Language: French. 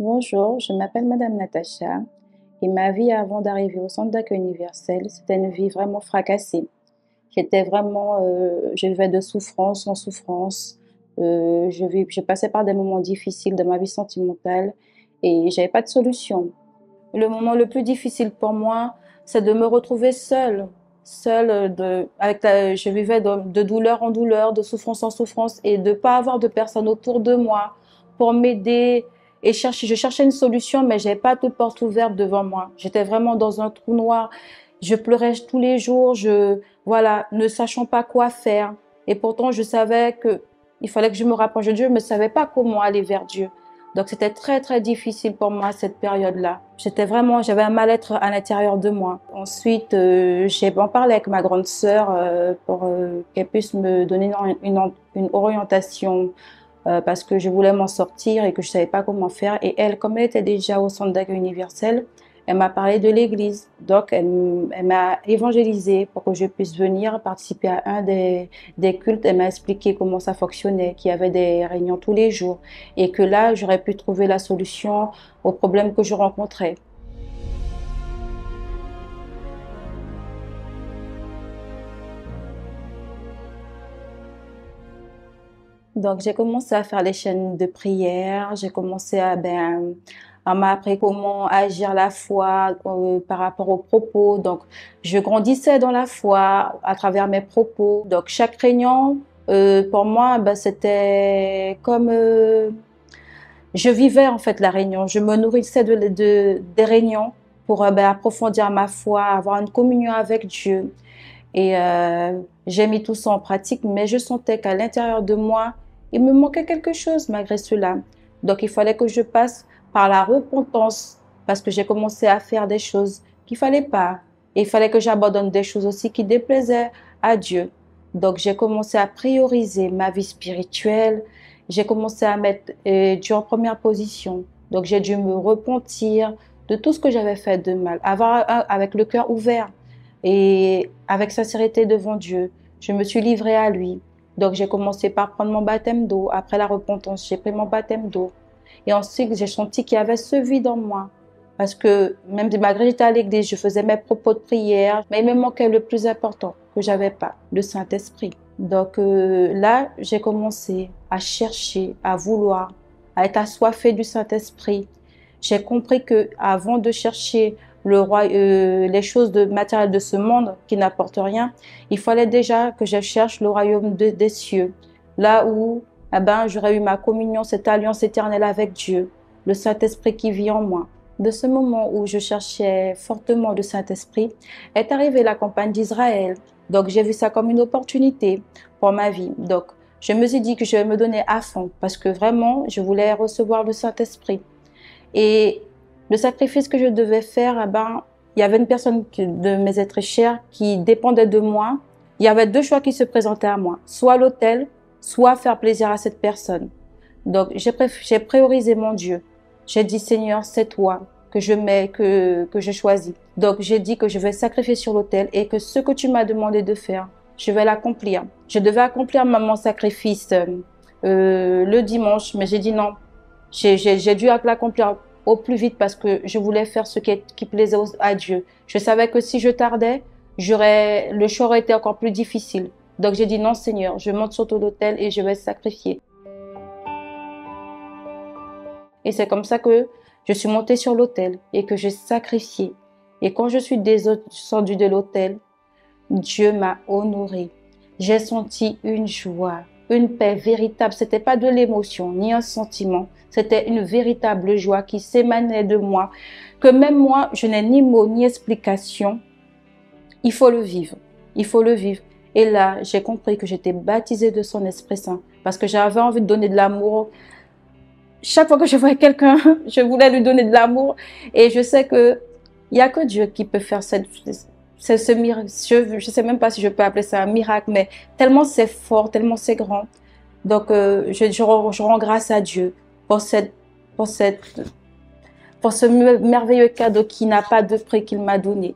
Bonjour, je m'appelle Madame Natacha et ma vie avant d'arriver au centre d'accueil universel, c'était une vie vraiment fracassée. Je vivais de souffrance en souffrance. Je passais par des moments difficiles de ma vie sentimentale et j'avais pas de solution. Le moment le plus difficile pour moi, c'est de me retrouver seule, je vivais de douleur en douleur, de souffrance en souffrance et de pas avoir de personne autour de moi pour m'aider je cherchais une solution, mais j'avais pas de porte ouverte devant moi. J'étais vraiment dans un trou noir. Je pleurais tous les jours, voilà, ne sachant pas quoi faire. Et pourtant, je savais que il fallait que je me rapproche de Dieu, mais je savais pas comment aller vers Dieu. Donc c'était très très difficile pour moi cette période-là. J'avais un mal-être à l'intérieur de moi. Ensuite, j'ai en parlé avec ma grande sœur pour qu'elle puisse me donner une orientation parce que je voulais m'en sortir et que je savais pas comment faire. Et elle, comme elle était déjà au centre d'accueil universel, elle m'a parlé de l'église. Donc elle m'a évangélisée pour que je puisse venir participer à des cultes. Elle m'a expliqué comment ça fonctionnait, qu'il y avait des réunions tous les jours et que là, j'aurais pu trouver la solution aux problèmes que je rencontrais. Donc, j'ai commencé à faire les chaînes de prière. J'ai commencé à m'apprendre comment agir la foi par rapport aux propos. Donc, je grandissais dans la foi à travers mes propos. Donc, chaque réunion, pour moi, c'était comme je vivais en fait la réunion. Je me nourrissais des réunions pour approfondir ma foi, avoir une communion avec Dieu. Et j'ai mis tout ça en pratique, mais je sentais qu'à l'intérieur de moi, il me manquait quelque chose malgré cela. Donc il fallait que je passe par la repentance parce que j'ai commencé à faire des choses qu'il fallait pas. Et il fallait que j'abandonne des choses aussi qui déplaisaient à Dieu. Donc j'ai commencé à prioriser ma vie spirituelle. J'ai commencé à mettre Dieu en première position. Donc j'ai dû me repentir de tout ce que j'avais fait de mal, avec le cœur ouvert et avec sincérité devant Dieu. Je me suis livrée à lui. Donc j'ai commencé par prendre mon baptême d'eau. Après la repentance, j'ai pris mon baptême d'eau. Et ensuite, j'ai senti qu'il y avait ce vide en moi. Parce que même malgré que j'étais à l'église, je faisais mes propos de prière, mais il me manquait le plus important que j'avais pas, le Saint-Esprit. Donc là, j'ai commencé à chercher, à vouloir, à être assoiffée du Saint-Esprit. J'ai compris que avant de chercher les choses matérielles de ce monde qui n'apportent rien, il fallait déjà que je cherche le royaume des cieux, là où j'aurais eu ma communion, cette alliance éternelle avec Dieu, le Saint-Esprit qui vit en moi. De ce moment où je cherchais fortement le Saint-Esprit, est arrivée la campagne d'Israël. Donc j'ai vu ça comme une opportunité pour ma vie. Donc je me suis dit que je vais me donner à fond parce que vraiment je voulais recevoir le Saint-Esprit. Et le sacrifice que je devais faire, il y avait une personne de mes êtres chers qui dépendait de moi. Il y avait deux choix qui se présentaient à moi, soit l'autel, soit faire plaisir à cette personne. Donc, j'ai priorisé mon Dieu. J'ai dit, Seigneur, c'est toi que je choisis. Donc, j'ai dit que je vais sacrifier sur l'autel et que ce que tu m'as demandé de faire, je vais l'accomplir. Je devais accomplir mon sacrifice le dimanche, mais j'ai dit non. J'ai dû l'accomplir au plus vite parce que je voulais faire qui plaisait à Dieu. Je savais que si je tardais, le choix aurait été encore plus difficile. Donc j'ai dit non Seigneur, je monte sur ton autel et je vais sacrifier. Et c'est comme ça que je suis montée sur l'autel et que j'ai sacrifié. Et quand je suis descendue de l'autel, Dieu m'a honorée. J'ai senti une joie, une paix véritable. C'était pas de l'émotion ni un sentiment. C'était une véritable joie qui s'émanait de moi, que même moi, je n'ai ni mots ni explication. Il faut le vivre. Il faut le vivre. Et là, j'ai compris que j'étais baptisée de son Esprit Saint parce que j'avais envie de donner de l'amour. Chaque fois que je voyais quelqu'un, je voulais lui donner de l'amour. Et je sais que il y a que Dieu qui peut faire ce miracle. Je sais même pas si je peux appeler ça un miracle, mais tellement c'est fort, tellement c'est grand. Donc, je rends grâce à Dieu pour pour ce merveilleux cadeau qui n'a pas de prix qu'il m'a donné.